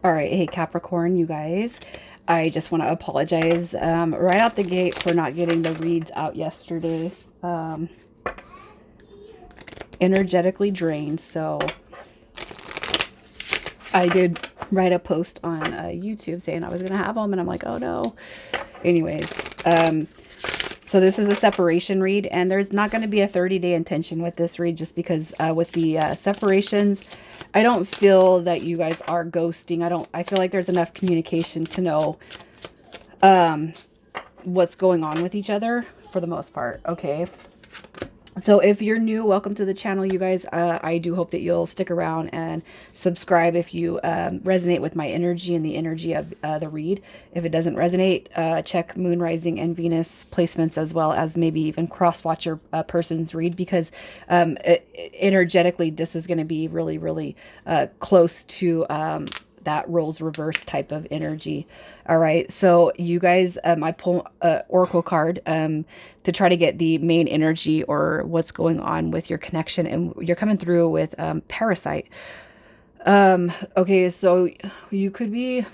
All right, hey Capricorn, you guys. I just want to apologize right out the gate for not getting the reads out yesterday. Um, Energetically drained, so I did write a post on YouTube saying I was gonna have them, and I'm like, oh no. Anyways, um, so this is a separation read, and there's not going to be a 30-day intention with this read, just because with the separations, I don't feel that you guys are ghosting. I feel like there's enough communication to know what's going on with each other for the most part. Okay. So if you're new, welcome to the channel, you guys. I do hope that you'll stick around and subscribe if you resonate with my energy and the energy of the read. If it doesn't resonate, check Moon, Rising, and Venus placements, as well as maybe even cross-watch your person's read, because energetically, this is going to be really, really close to that roles reverse type of energy. All right, so you guys, I pull oracle card to try to get the main energy or what's going on with your connection, and you're coming through with parasite. Okay, so you could be,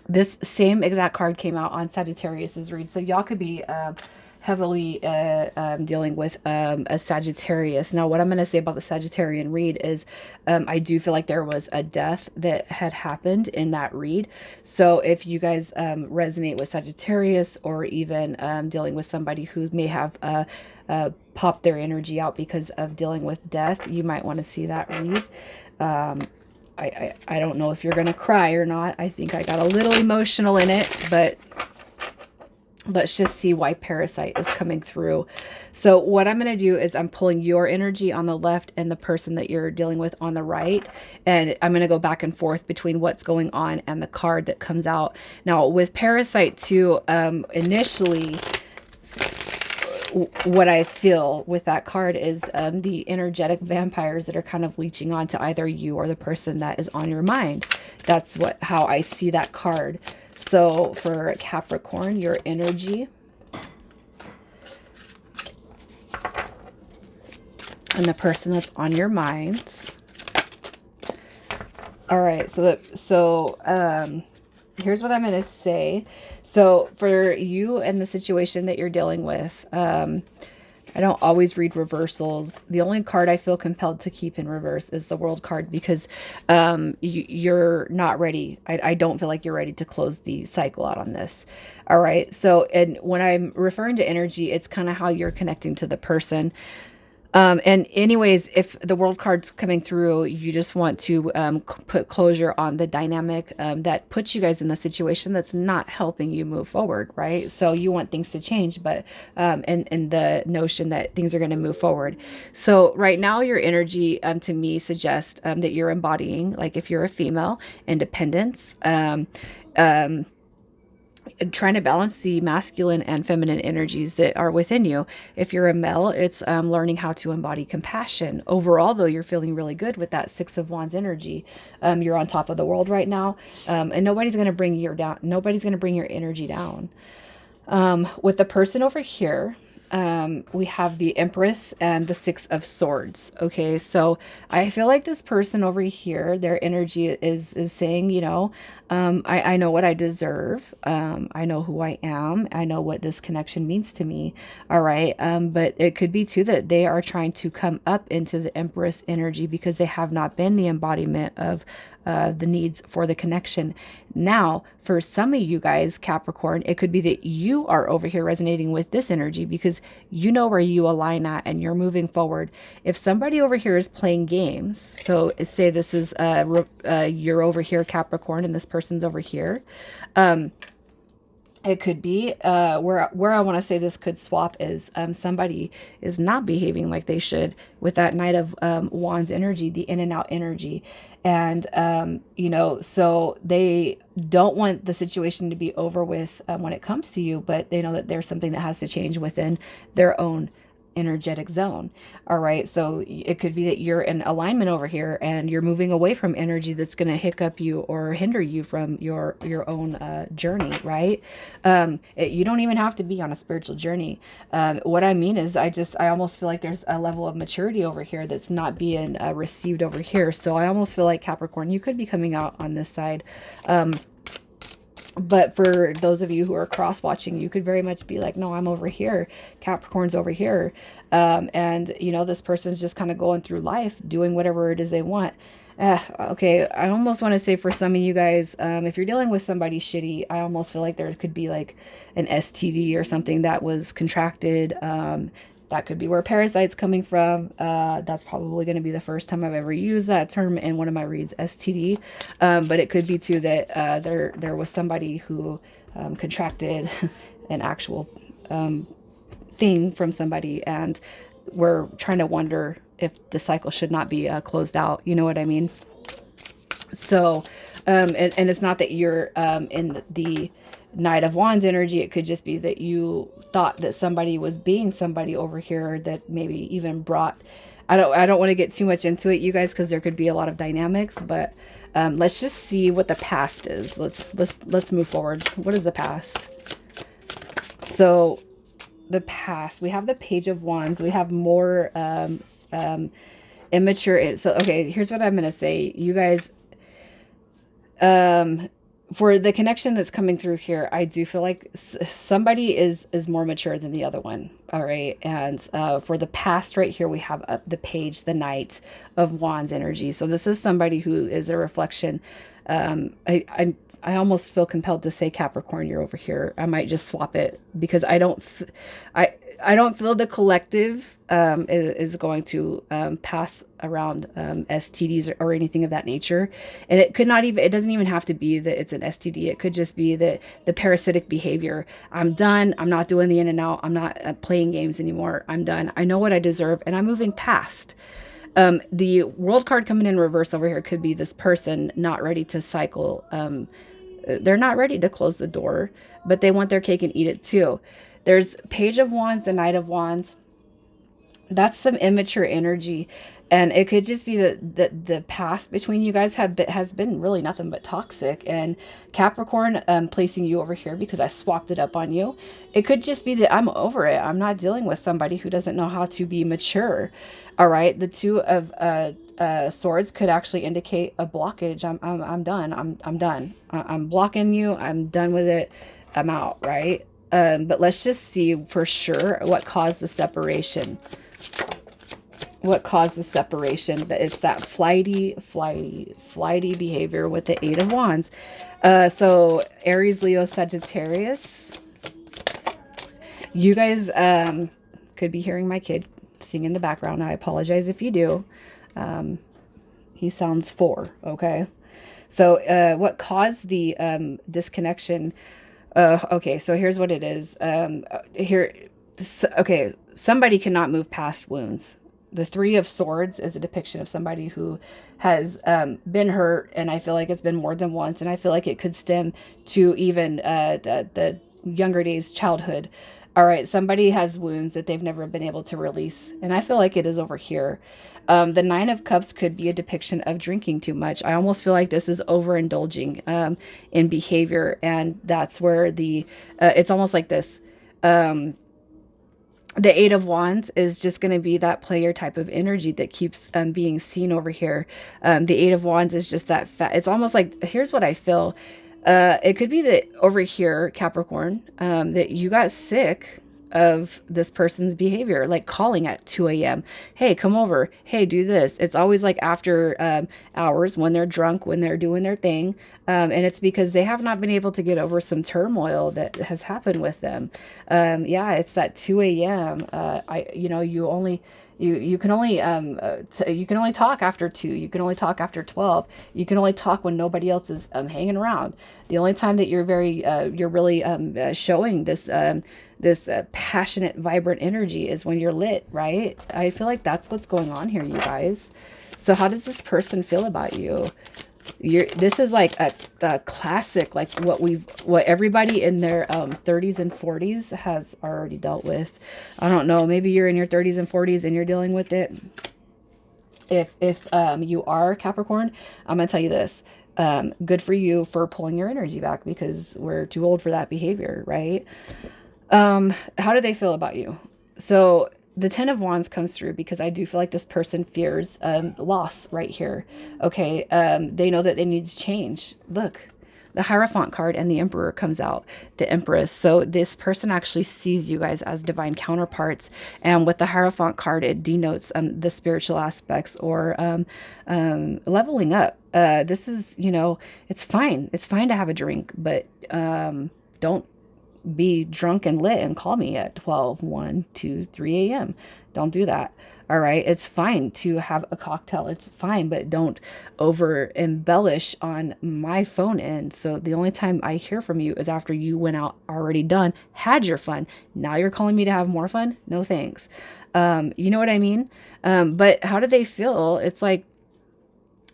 this same exact card came out on Sagittarius's read, so y'all could be heavily dealing with a Sagittarius. Now, what I'm going to say about the Sagittarian read is I do feel like there was a death that had happened in that read. So if you guys resonate with Sagittarius, or even dealing with somebody who may have popped their energy out because of dealing with death, you might want to see that read. I don't know if you're going to cry or not. I think I got a little emotional in it, but let's just see why parasite is coming through. So what I'm going to do is I'm pulling your energy on the left and the person that you're dealing with on the right. And I'm going to go back and forth between what's going on and the card that comes out. Now with parasite too, initially, what I feel with that card is the energetic vampires that are kind of leeching on to either you or the person that is on your mind. That's how I see that card. So for Capricorn, your energy and the person that's on your minds. All right, so here's what I'm going to say. So for you and the situation that you're dealing with, I don't always read reversals. The only card I feel compelled to keep in reverse is the World card, because you're not ready. I don't feel like you're ready to close the cycle out on this. All right. So, and when I'm referring to energy, it's kind of how you're connecting to the person. And anyways, if the World card's coming through, you just want to put closure on the dynamic that puts you guys in the situation that's not helping you move forward, right? So you want things to change, but and the notion that things are going to move forward. So right now, your energy to me suggests that you're embodying, like if you're a female, independence. Trying to balance the masculine and feminine energies that are within you. If you're a male, it's learning how to embody compassion. Overall, though, you're feeling really good with that Six of Wands energy. You're on top of the world right now, and nobody's going to bring you down. Nobody's going to bring your energy down. With the person over here, we have the Empress and the Six of Swords. Okay, so I feel like this person over here, their energy is saying, you know, I know what I deserve. I know who I am. I know what this connection means to me. All right. But it could be too that they are trying to come up into the Empress energy because they have not been the embodiment of the needs for the connection. Now, for some of you guys, Capricorn, it could be that you are over here resonating with this energy because you know where you align at and you're moving forward. If somebody over here is playing games, so say this is you're over here, Capricorn, and this person's over here. It could be where I want to say this could swap is somebody is not behaving like they should with that Knight of Wands energy, the in and out energy. And, you know, so they don't want the situation to be over with when it comes to you, but they know that there's something that has to change within their own energetic zone. All right. So it could be that you're in alignment over here and you're moving away from energy that's going to hiccup you or hinder you from your own journey. Right. You don't even have to be on a spiritual journey. What I mean is I almost feel like there's a level of maturity over here that's not being received over here. So I almost feel like Capricorn, you could be coming out on this side. But for those of you who are cross watching, you could very much be like, no, I'm over here. Capricorn's over here. And you know, this person's just kind of going through life, doing whatever it is they want. Okay. I almost want to say for some of you guys, if you're dealing with somebody shitty, I almost feel like there could be like an STD or something that was contracted. That could be where parasite's coming from. That's probably going to be the first time I've ever used that term in one of my reads, STD. But it could be too that there was somebody who contracted an actual thing from somebody, and we're trying to wonder if the cycle should not be closed out. You know what I mean? So, and it's not that you're in the Knight of Wands energy. It could just be that you thought that somebody was being somebody over here that maybe even brought, I don't want to get too much into it, you guys, because there could be a lot of dynamics, but let's just see what the past is. Let's move forward. What is the past? So the past, we have the Page of Wands. We have more immature. So okay, here's what I'm gonna say, you guys. For the connection that's coming through here, I do feel like somebody is more mature than the other one. All right. And for the past right here, we have the Page, the Knight of Wands energy. So this is somebody who is a reflection. I almost feel compelled to say Capricorn, you're over here. I might just swap it because I don't feel the collective is going to pass around STDs or anything of that nature. And it doesn't even have to be that it's an STD. It could just be that the parasitic behavior. I'm done. I'm not doing the in and out. I'm not playing games anymore. I'm done. I know what I deserve and I'm moving past. The World card coming in reverse over here could be this person not ready to cycle. They're not ready to close the door, but they want their cake and eat it too. There's Page of Wands, the Knight of Wands. That's some immature energy. And it could just be that the past between you guys has been really nothing but toxic. And Capricorn, placing you over here because I swapped it up on you. It could just be that I'm over it. I'm not dealing with somebody who doesn't know how to be mature. All right. The Two of Swords could actually indicate a blockage. I'm done. I'm done. I'm blocking you. I'm done with it. I'm out. Right. But let's just see for sure what caused the separation. What caused the separation? It's that flighty behavior with the Eight of Wands. So Aries, Leo, Sagittarius. You guys could be hearing my kid sing in the background. I apologize if you do. He sounds 4. Okay. So what caused the disconnection? Okay, so here's what it is. Okay, somebody cannot move past wounds. The Three of Swords is a depiction of somebody who has been hurt, and I feel like it's been more than once, and I feel like it could stem to even the younger days, childhood. All right, somebody has wounds that they've never been able to release, and I feel like it is over here. The Nine of Cups could be a depiction of drinking too much. I almost feel like this is overindulging in behavior, and that's where it's almost like this. The Eight of Wands is just going to be that player type of energy that keeps being seen over here. The Eight of Wands is just that it's almost like, here's what I feel. It could be that over here, Capricorn, that you got sick of this person's behavior, like calling at 2 a.m. Hey, come over. Hey, do this. It's always like after hours when they're drunk, when they're doing their thing. And it's because they have not been able to get over some turmoil that has happened with them. Yeah, it's that 2 a.m. You can only talk after 2. You can only talk after 12. You can only talk when nobody else is hanging around. The only time that you're really showing this passionate, vibrant energy is when you're lit, right? I feel like that's what's going on here, you guys. So how does this person feel about you? This is like a classic, like what everybody in their 30s and 40s has already dealt with. I don't know, maybe you're in your 30s and 40s and you're dealing with it. If you are Capricorn, I'm gonna tell you this. Good for you for pulling your energy back, because we're too old for that behavior, right? How do they feel about you? So the Ten of Wands comes through because I do feel like this person fears loss right here. Okay, they know that they need to change. Look, the Hierophant card and the Emperor comes out, the Empress. So this person actually sees you guys as divine counterparts. And with the Hierophant card, it denotes the spiritual aspects, or leveling up. This is, you know, it's fine. It's fine to have a drink, but don't be drunk and lit and call me at 12, 1, 2, 3 a.m. Don't do that. All right. It's fine to have a cocktail. It's fine, but don't over embellish on my phone end. So the only time I hear from you is after you went out, already done, had your fun. Now you're calling me to have more fun? No thanks. You know what I mean? But how do they feel? It's like,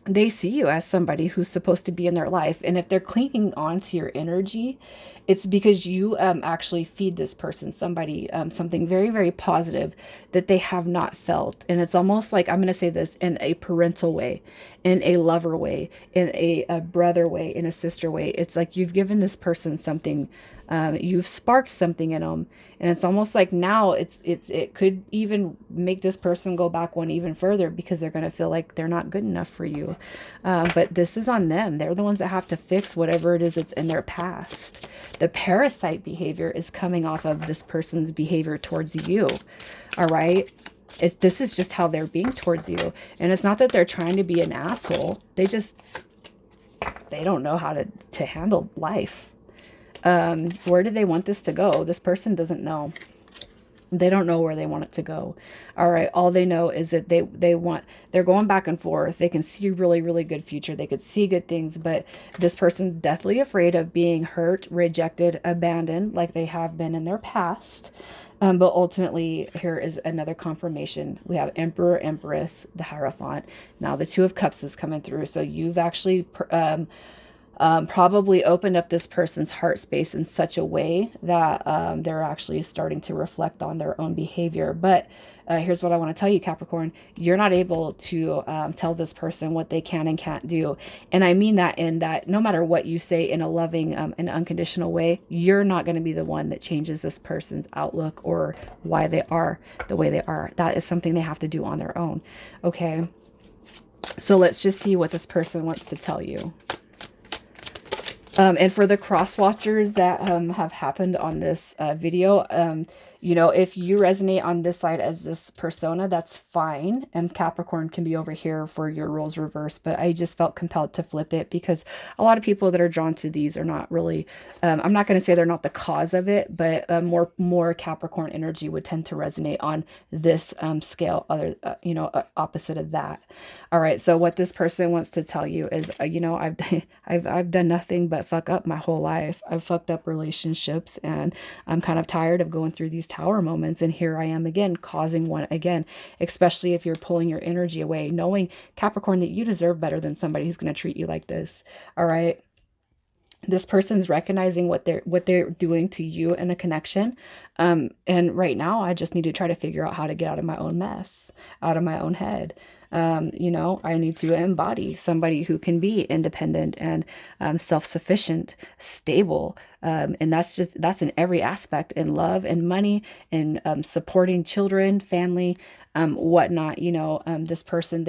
they see you as somebody who's supposed to be in their life. And if they're clinging on to your energy, it's because you actually feed this person something very, very positive that they have not felt. And it's almost like, I'm going to say this in a parental way, in a lover way, in a brother way, in a sister way. It's like you've given this person something, you've sparked something in them. And it's almost like now it could even make this person go back one even further, because they're going to feel like they're not good enough for you. But this is on them. They're the ones that have to fix whatever it is that's in their past. The parasite behavior is coming off of this person's behavior towards you. All right. This is just how they're being towards you. And it's not that they're trying to be an asshole. They don't know how to handle life. Where do they want this to go? This person doesn't know. They don't know where they want it to go. All right. All they know is that they're going back and forth. They can see a really, really good future. They could see good things, but this person's deathly afraid of being hurt, rejected, abandoned, like they have been in their past. But ultimately, here is another confirmation. We have Emperor, Empress, the Hierophant. Now the Two of Cups is coming through. So you've actually probably opened up this person's heart space in such a way that they're actually starting to reflect on their own behavior. But here's what I want to tell you, Capricorn. You're not able to tell this person what they can and can't do. And I mean that in that no matter what you say in a loving and unconditional way, you're not going to be the one that changes this person's outlook or why they are the way they are. That is something they have to do on their own. Okay. So let's just see what this person wants to tell you. And for the cross watchers that have happened on this video, you know, if you resonate on this side as this persona, that's fine. And Capricorn can be over here for your roles reversed. But I just felt compelled to flip it because a lot of people that are drawn to these are not really, I'm not going to say they're not the cause of it, but more Capricorn energy would tend to resonate on this scale, you know, opposite of that. All right. So what this person wants to tell you is, you know, I've done nothing but fuck up my whole life. I've fucked up relationships, and I'm kind of tired of going through these tower moments. And here I am again, causing one again, especially if you're pulling your energy away, knowing, Capricorn, that you deserve better than somebody who's going to treat you like this. All right. This person's recognizing what they're doing to you in a connection. And right now I just need to try to figure out how to get out of my own mess, out of my own head. You know, I need to embody somebody who can be independent and self-sufficient, stable. And that's in every aspect, in love and money, and supporting children, family, whatnot. You know, this person,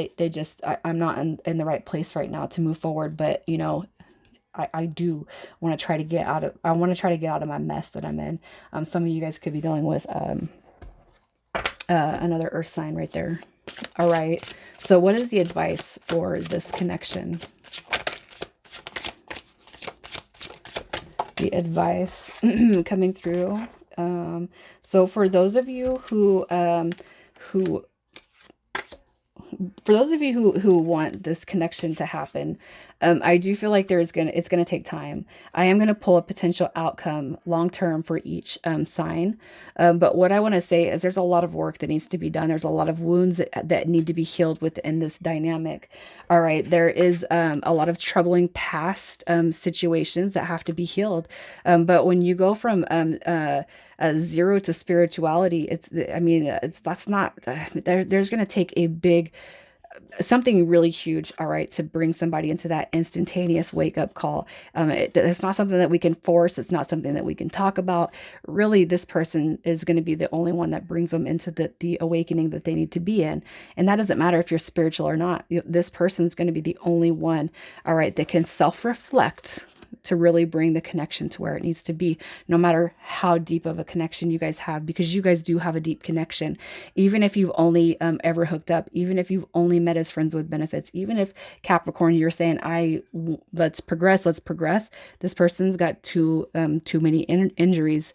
I'm not in the right place right now to move forward, but you know, I do want to try to get out of my mess that I'm in. Some of you guys could be dealing with another earth sign right there. All right. So what is the advice for this connection? The advice coming through. So for those of you who for those of you who want this connection to happen, I do feel like it's gonna take time. I am gonna pull a potential outcome long term for each sign, but what I want to say is there's a lot of work that needs to be done. There's a lot of wounds that need to be healed within this dynamic. All right, there is a lot of troubling past situations that have to be healed, but when you go from zero to spirituality, I mean, that's not there's going to take a big something really huge, all right, to bring somebody into that instantaneous wake up call. It's not something that we can force. It's not something that we can talk about. Really, this person is going to be the only one that brings them into the awakening that they need to be in. And that doesn't matter if you're spiritual or not. This person's going to be the only one, all right, that can self-reflect to really bring the connection to where it needs to be, no matter how deep of a connection you guys have, because you guys do have a deep connection. Even if you've only ever hooked up, even if you've only met as friends with benefits, even if Capricorn, you're saying, let's progress, this person's got too many injuries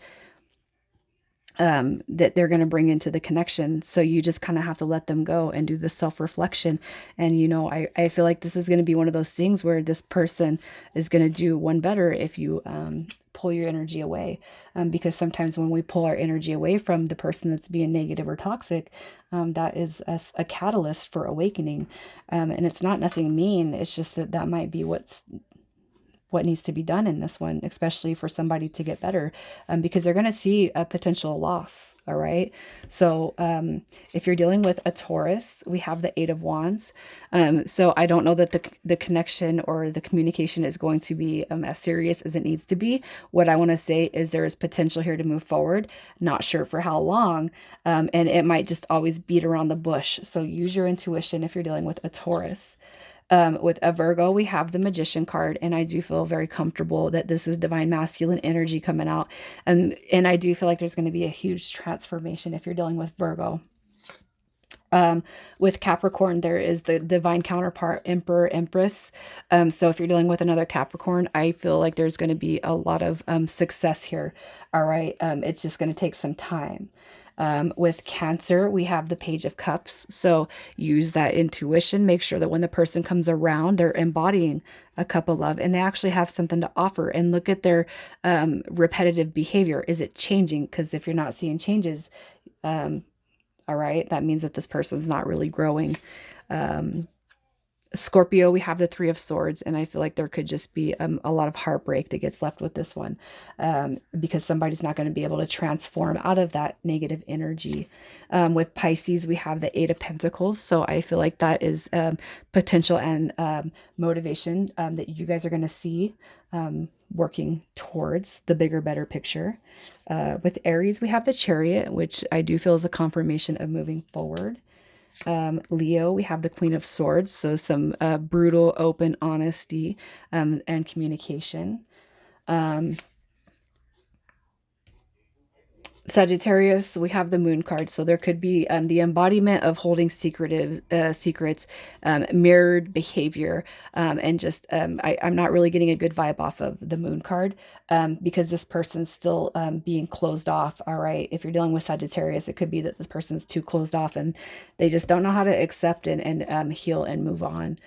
that they're going to bring into the connection. So you just kind of have to let them go and do the self-reflection. And, I feel like this is going to be one of those things where this person is going to do one better if you pull your energy away. Because sometimes when we pull our energy away from the person that's being negative or toxic, that is a catalyst for awakening. And it's not nothing mean. It's just that might be what needs to be done in this one, especially for somebody to get better, because they're going to see a potential loss. All right. So if you're dealing with a Taurus, we have the 8 of Wands. So I don't know that the connection or the communication is going to be as serious as it needs to be. What I want to say is there is potential here to move forward. Not sure for how long. And it might just always beat around the bush. So use your intuition if you're dealing with a Taurus. With a Virgo, we have the Magician card, and I do feel very comfortable that this is divine masculine energy coming out. And I do feel like there's going to be a huge transformation if you're dealing with Virgo. With Capricorn, there is the divine counterpart, Emperor, Empress. So if you're dealing with another Capricorn, I feel like there's going to be a lot of success here. All right. It's just going to take some time. With Cancer, we have the Page of Cups. So use that intuition. Make sure that when the person comes around, they're embodying a cup of love and they actually have something to offer. And look at their repetitive behavior. Is it changing? Because if you're not seeing changes, all right, that means that this person's not really growing. Scorpio, we have the 3 of Swords, and I feel like there could just be a lot of heartbreak that gets left with this one, because somebody's not going to be able to transform out of that negative energy. With Pisces, we have the 8 of Pentacles, so I feel like that is potential and motivation that you guys are going to see working towards the bigger, better picture. With Aries, we have the Chariot, which I do feel is a confirmation of moving forward. Leo, we have the Queen of Swords, so some brutal, open honesty and communication. Sagittarius, we have the Moon card, so there could be the embodiment of holding secrets, mirrored behavior, and just I'm not really getting a good vibe off of the Moon card, because this person's still being closed off. All right, if you're dealing with Sagittarius, it could be that this person's too closed off and they just don't know how to accept and heal and move on.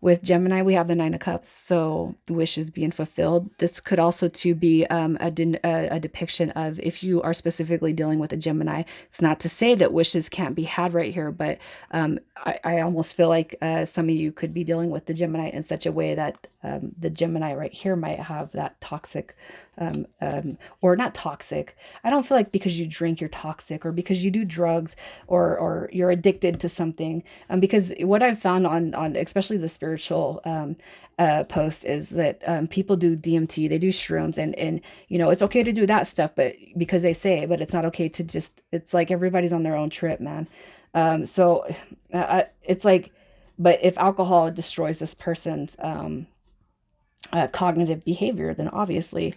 With Gemini, we have the 9 of Cups, so wishes being fulfilled. This could also too be a depiction of, if you are specifically dealing with a Gemini, it's not to say that wishes can't be had right here, but I almost feel like some of you could be dealing with the Gemini in such a way that the Gemini right here might have that toxic, or not toxic. I don't feel like because you drink you're toxic, or because you do drugs, or you're addicted to something. Because what I've found on especially the spiritual post is that people do DMT, they do shrooms, and it's okay to do that stuff, but because they say, but it's not okay to just. It's like everybody's on their own trip, man. So it's like, but if alcohol destroys this person's cognitive behavior, then obviously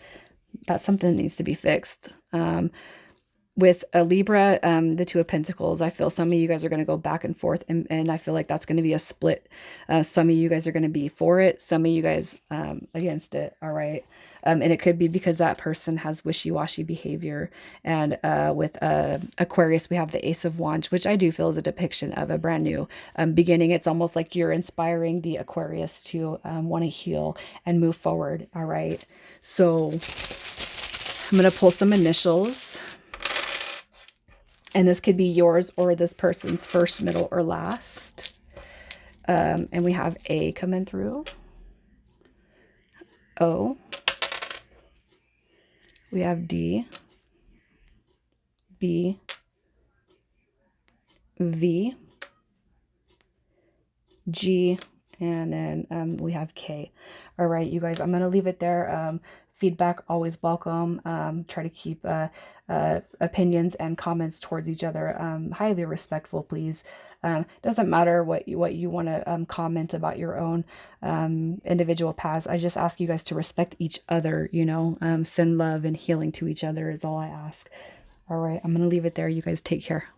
that's something that needs to be fixed. with a Libra, the Two of Pentacles, I feel some of you guys are going to go back and forth, and I feel like that's going to be a split. Some of you guys are going to be for it, some of you guys against it, all right? And it could be because that person has wishy-washy behavior. And with Aquarius, we have the Ace of Wands, which I do feel is a depiction of a brand new beginning. It's almost like you're inspiring the Aquarius to want to heal and move forward, all right? So I'm going to pull some initials. And this could be yours or this person's first, middle, or last. And we have A coming through. O. We have D. B. V. G. And then we have K. All right, you guys, I'm going to leave it there. Feedback always welcome. Try to keep opinions and comments towards each other highly respectful, please. Doesn't matter what you want to comment about your own individual paths. I just ask you guys to respect each other, you know, send love and healing to each other is all I ask. All right, I'm going to leave it there. You guys take care.